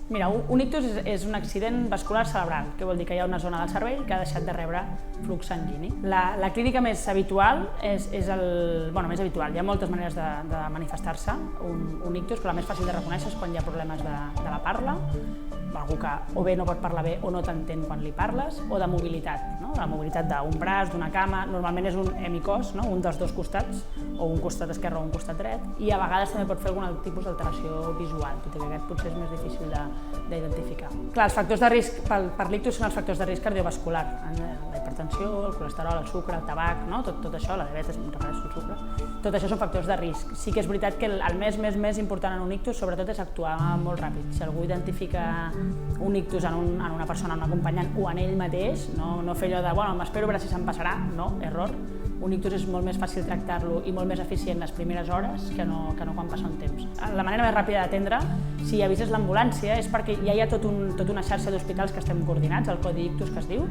Mira, un ictus és un accident vascular cerebral, que vol dir que hi ha una zona del cervell que ha deixat de rebre flux sanguini. La clínica més habitual més habitual, hi ha moltes maneres de manifestar-se un ictus, però la més fàcil de reconèixer és quan hi ha problemes de la parla, algú que o bé no pot parlar bé o no t'entén quan li parles, o de mobilitat, no? La mobilitat d'un braç, d'una cama, normalment és un hemicós, no? Un dels dos costats, o un costat esquerre o un costat dret, i a vegades també pot fer algun tipus d'alteració visual, tot i que aquest potser és més difícil d'identificar. Clar, els factors de risc per l'ictus són els factors de risc cardiovascular, la hipertensió, el colesterol, el sucre, el tabac, no? Tot això, la diabetis, em refereixo al sucre, tot això són factors de risc. Sí que és veritat que el més important en un ictus sobretot és actuar molt ràpid. Si algú identifica un ictus en una persona, en un acompanyant o en ell mateix, no fer allò de, bueno, m'espero a veure si se'm passarà, no, error. Un ictus és molt més fàcil tractar-lo i molt més eficient les primeres hores que no quan passa un temps. La manera més ràpida d'atendre, si avises l'ambulància, és perquè ja hi ha tota una xarxa d'hospitals que estem coordinats, el codi ictus que es diu,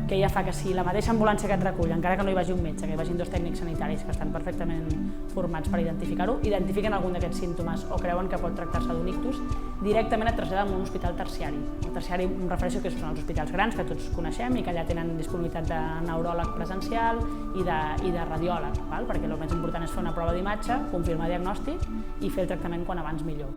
que ja fa que si la mateixa ambulància que et recull, encara que no hi vagi un metge, que hi vagin dos tècnics sanitaris que estan perfectament formats per identificar-ho, identifiquen algun d'aquests símptomes o creuen que pot tractar-se d'un ictus, directament et traslladen a un hospital terciari. El terciari em refereixo que són els hospitals grans que tots coneixem i que allà tenen disponibilitat de neuròleg presencial i de radiòleg, perquè el més important és fer una prova d'imatge, confirmar diagnòstic i fer el tractament quan abans millor.